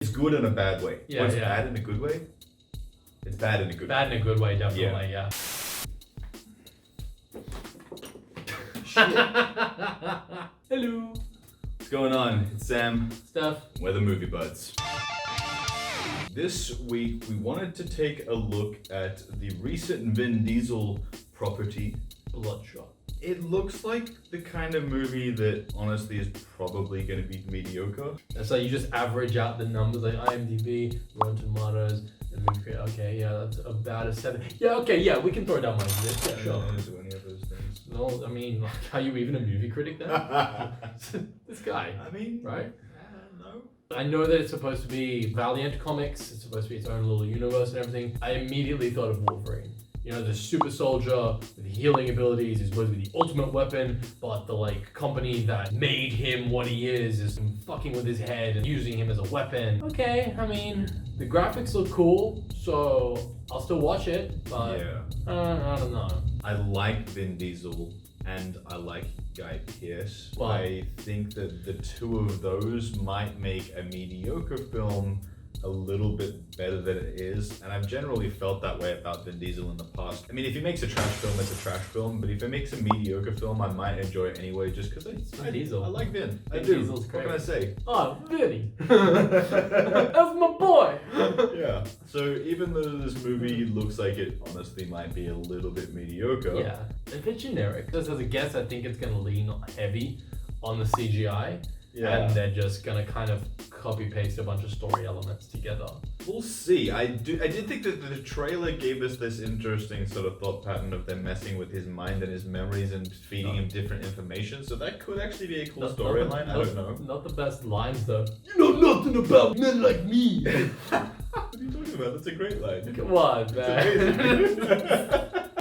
It's good in a bad way. Yeah, What's yeah. bad in a good way? It's bad in a good way. Bad in a good way, definitely, yeah. Hello. What's going on? It's Sam. Steph. We're the Movie Buds. This week, we wanted to take a look at the recent Vin Diesel property, Bloodshot. It looks like the kind of movie that honestly is probably going to be mediocre. So you just average out the numbers like IMDb, Rotten Tomatoes, and movie critic. Okay, yeah, that's about a 7. Yeah, okay, yeah, we can throw down money for this. Yeah, sure. I don't do any of those things. No, I mean, like, are you even a movie critic then? This guy, I mean, right? No. I know that it's supposed to be Valiant Comics. It's supposed to be its own little universe and everything. I immediately thought of Wolverine. You know, the super soldier with healing abilities is supposed to be the ultimate weapon, but the company that made him what he is fucking with his head and using him as a weapon. Okay, I mean, the graphics look cool, so I'll still watch it, but Yeah. I don't know. I like Vin Diesel and I like Guy Pearce. Wow. I think that the two of those might make a mediocre film a little bit better than it is, and I've generally felt that way about Vin Diesel in the past. I mean, if he makes a trash film, it's a trash film, but if he makes a mediocre film, I might enjoy it anyway, just because Vin Diesel. I like Vin. I Vin do. Diesel's What great. can I say? Oh, Vinny. That's my boy. Yeah. So even though this movie looks like it honestly might be a little bit mediocre, Yeah, a bit generic. Just as a guess, I think it's going to lean heavy on the CGI. yeah. And they're just gonna kind of copy paste a bunch of story elements together. We'll see. I did think that the trailer gave us this interesting sort of thought pattern of them messing with his mind and his memories and feeding him different information. So that could actually be a cool storyline. I don't know. Not the best lines though. You know nothing about men like me. What are you talking about? That's a great line. Come on, It's man. amazing.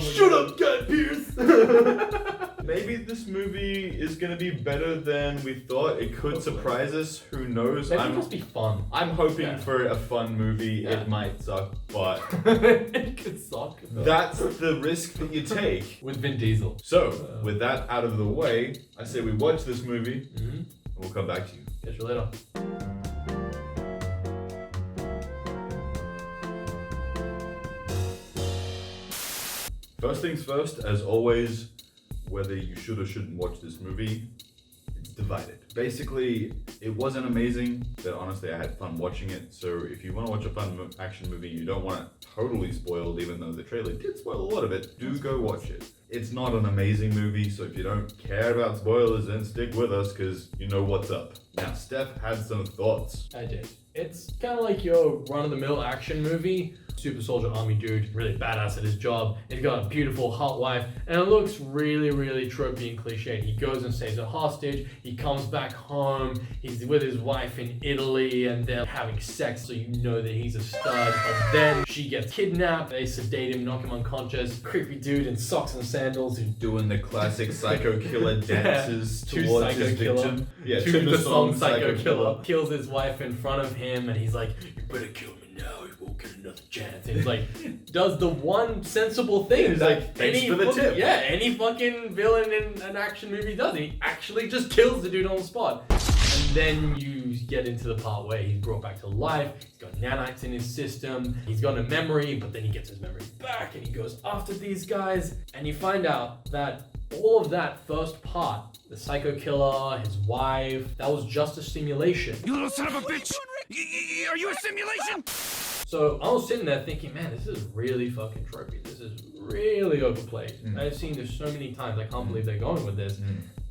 Shut up, Guy Pearce. Maybe this movie is gonna be better than we thought. It could surprise us. Who knows? Maybe just be fun. I'm hoping Yeah. for a fun movie. Yeah. It might suck, but It could suck. though. that's the risk that you take. With Vin Diesel. So, with that out of the way, I say we watch this movie Mm-hmm. and we'll come back to you. Catch you later. First things first, as always, whether you should or shouldn't watch this movie, it's divided. Basically, it wasn't amazing, but honestly, I had fun watching it. So if you want to watch a fun action movie, you don't want it totally spoiled, even though the trailer did spoil a lot of it, do go watch it. It's not an amazing movie, so if you don't care about spoilers, then stick with us, because you know what's up. Now, Steph had some thoughts. I did. It's kind of like your run-of-the-mill action movie. Super soldier army dude, really badass at his job. He's got a beautiful hot wife, and it looks really, really tropey and cliched. He goes and saves a hostage. He comes back home. He's with his wife in Italy, and they're having sex, so you know that he's a stud. But then she gets kidnapped. They sedate him, knock him unconscious. Creepy dude in socks and sandals who's Doing the classic psycho killer dances To towards Psycho his Killer. victim. Yeah, to the song Psycho Killer. Kills his wife in front of him, and he's like, "You better kill me now. You won't get another chance." And he's like, does the one sensible thing. He's like, "Thanks for the tip." Yeah, any fucking villain in an action movie does. He actually just kills the dude on the spot. And then you get into the part where he's brought back to life. He's got nanites in his system. He's got a memory, but then he gets his memory back and he goes after these guys. And you find out that all of that first part, the psycho killer, his wife, that was just a simulation. You little son of a bitch! Are you a simulation? So I was sitting there thinking, man, this is really fucking tropey. This is really overplayed. I've seen this so many times. I can't believe they're going with this.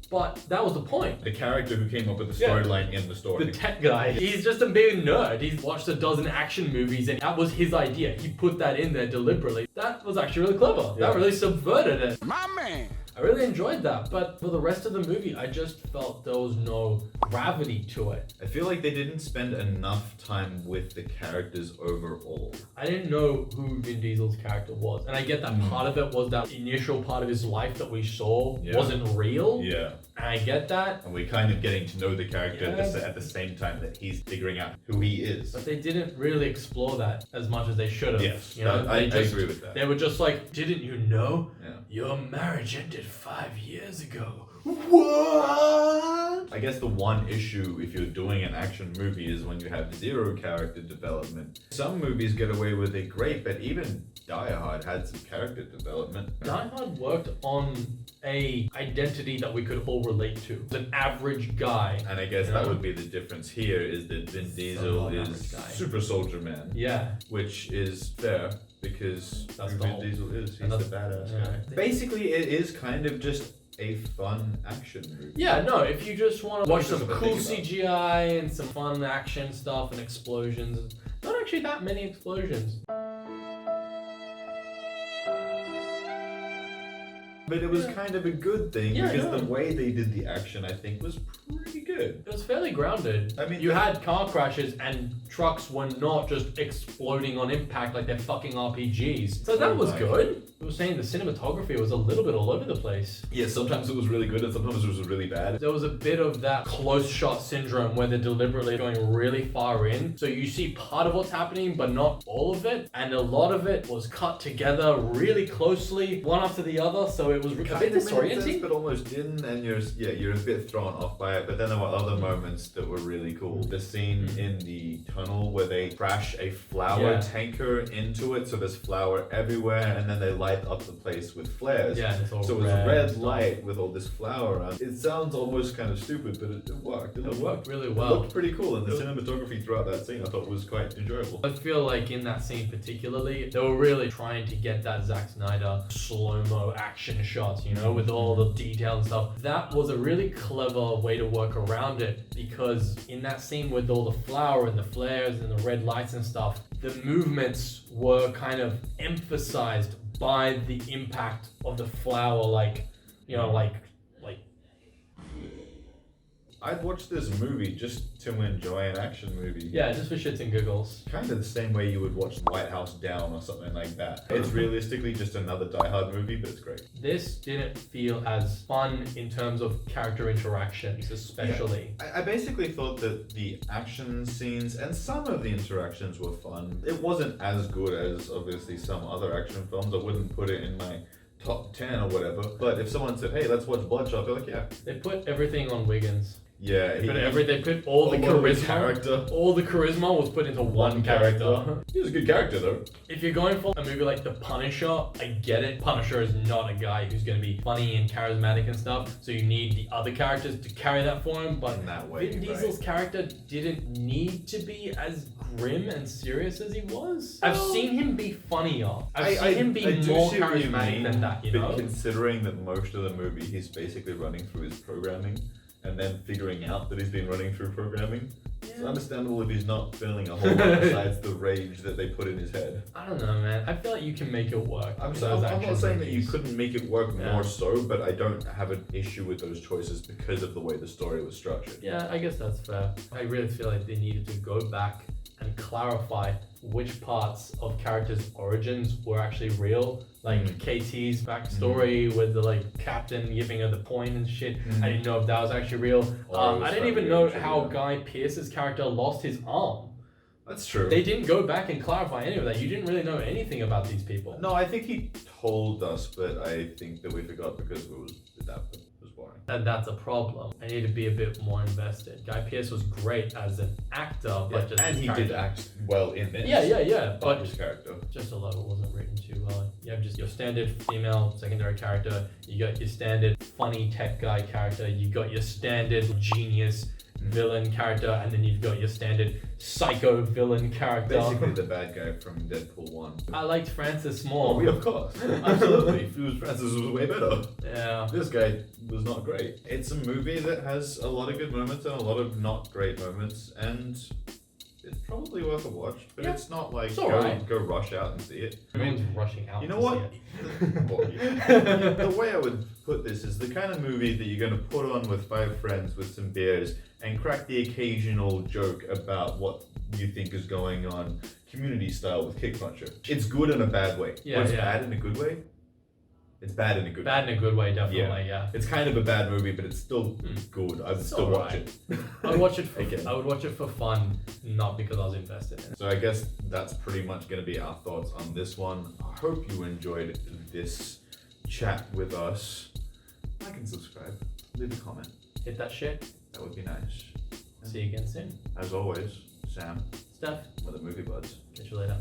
But that was the point. The character who came up with the Yeah. storyline in the story. The tech guy, he's just a big nerd. He's watched a dozen action movies and that was his idea. He put that in there deliberately. That was actually really clever. Yeah. That really subverted it. My man! I really enjoyed that. But for the rest of the movie, I just felt there was no gravity to it. I feel like they didn't spend enough time with the characters overall. I didn't know who Vin Diesel's character was. And I get that part of it was that initial part of his life that we saw Yeah. wasn't real. Yeah. And I get that. And we're kind of getting to know the character Yeah. at the same time that he's figuring out who he is. But they didn't really explore that as much as they should have. Yes, You know, I they agree with that. They were just like, didn't you know? Yeah. Your marriage ended 5 years ago. What? I guess the one issue if you're doing an action movie is when you have zero character development. Some movies get away with it great, but even Die Hard had some character development. Die Hard worked on a identity that we could all relate to. An average guy. And I guess You that know? would be the difference here is that Vin Diesel Somewhat is average guy. Super Soldier Man, Yeah. which is fair because That's who the Vin whole- Diesel is. He's and the that's- badass yeah. guy. Basically, it is kind of just a fun action movie. Yeah, no, if you just want to watch some Something to cool think about. CGI and some fun action stuff and explosions, not actually that many explosions. But it was kind of a good thing Yeah, because yeah. the way they did the action, I think, was pretty good. It was fairly grounded. I mean, you had car crashes and trucks were not just exploding on impact like they're fucking RPGs. So that was Right. good. I was saying the cinematography was a little bit all over the place. Yeah, sometimes it was really good and sometimes it was really bad. There was a bit of that close shot syndrome where they're deliberately going really far in. So you see part of what's happening, but not all of it. And a lot of it was cut together really closely, one after the other. So it was a bit Kind of made sense, disorienting. but almost didn't, and you're a bit thrown off by it. But then there were other moments that were really cool. The scene in the tunnel where they crash a flour Yeah. tanker into it, so there's flour everywhere, and then they light up the place with flares. Yeah, and it's all So it was red a red stuff. light with all this flour around. It sounds almost kind of stupid, but it worked. It worked really It well. looked pretty cool, and the cinematography throughout that scene I thought was quite enjoyable. I feel like in that scene particularly, they were really trying to get that Zack Snyder slow-mo action shots, you know, with all the detail and stuff. That was a really clever way to work around it because in that scene with all the flour and the flares and the red lights and stuff, the movements were kind of emphasized by the impact of the flour, like, you know, like I'd watch this movie just to enjoy an action movie. yeah, just for shits and giggles. Kind of the same way you would watch White House Down or something like that. It's realistically just another Die Hard movie, but it's great. This didn't feel as fun in terms of character interactions, especially. I basically thought that the action scenes and some of the interactions were fun. It wasn't as good as obviously some other action films. I wouldn't put it in my top 10 or whatever. But if someone said, hey, let's watch Bloodshot, I'd be like, yeah. They put everything on Wiggins. Yeah, They put all the a lot of his charisma. character. All the charisma was put into one character. He was a good character though. If you're going for a movie like The Punisher, I get it. Punisher is not a guy who's going to be funny and charismatic and stuff, so you need the other characters to carry that for him. But In that way, Vin right. Diesel's character didn't need to be as grim and serious as he was. I've seen him be funnier. I've seen him be I do more see what you charismatic mean, than that, you but know? considering that most of the movie he's basically running through his programming and then figuring out that he's been running through programming, it's understandable if he's not feeling a whole lot besides the rage that they put in his head. I don't know, man. I feel like you can make it work. I'm in not those action saying that you movies. couldn't make it work Yeah. more so, but I don't have an issue with those choices because of the way the story was structured. Yeah, I guess that's fair. I really feel like they needed to go back and clarify which parts of characters' origins were actually real. Like KT's backstory with the captain giving her the point and shit. I didn't know if that was actually real. Or it was I didn't even found know actually, how yeah. Guy Pearce's character lost his arm. That's true. They didn't go back and clarify any of that. You didn't really know anything about these people. No, I think he told us, but I think that we forgot because it was boring. And that's a problem. I need to be a bit more invested. Guy Pearce was great as an actor, but just and his he character. did act well in this. Yeah. But But his character. just a lot of it wasn't written too well. You have just your standard female secondary character. You got your standard funny tech guy character. You got your standard genius villain character, and then you've got your standard psycho villain character. Basically the bad guy from Deadpool 1. I liked Francis Oh, Moore. of course. Absolutely. Francis was way better. Yeah. This guy was not great. It's a movie that has a lot of good moments and a lot of not great moments, and it's probably worth a watch, but Yeah. it's not like It's alright. go rush out and see it. Everyone's rushing out. You know to what? see it. The way I would put this is the kind of movie that you're going to put on with 5 friends with some beers and crack the occasional joke about what you think is going on community style with Kick Puncher. It's good in a bad way. Yeah, It's yeah. bad in a good way? It's bad in a good way. Bad in a good way, definitely. Yeah. It's kind of a bad movie, but it's still good. I would It's still watch alright. it. I would watch it. For, Okay. I would watch it for fun, not because I was invested in it. So I guess that's pretty much going to be our thoughts on this one. I hope you enjoyed this chat with us. Like and subscribe. leave a comment. Hit that shit. That would be nice. See you again soon. As always, Sam, Steph, with the movie buds. catch you later.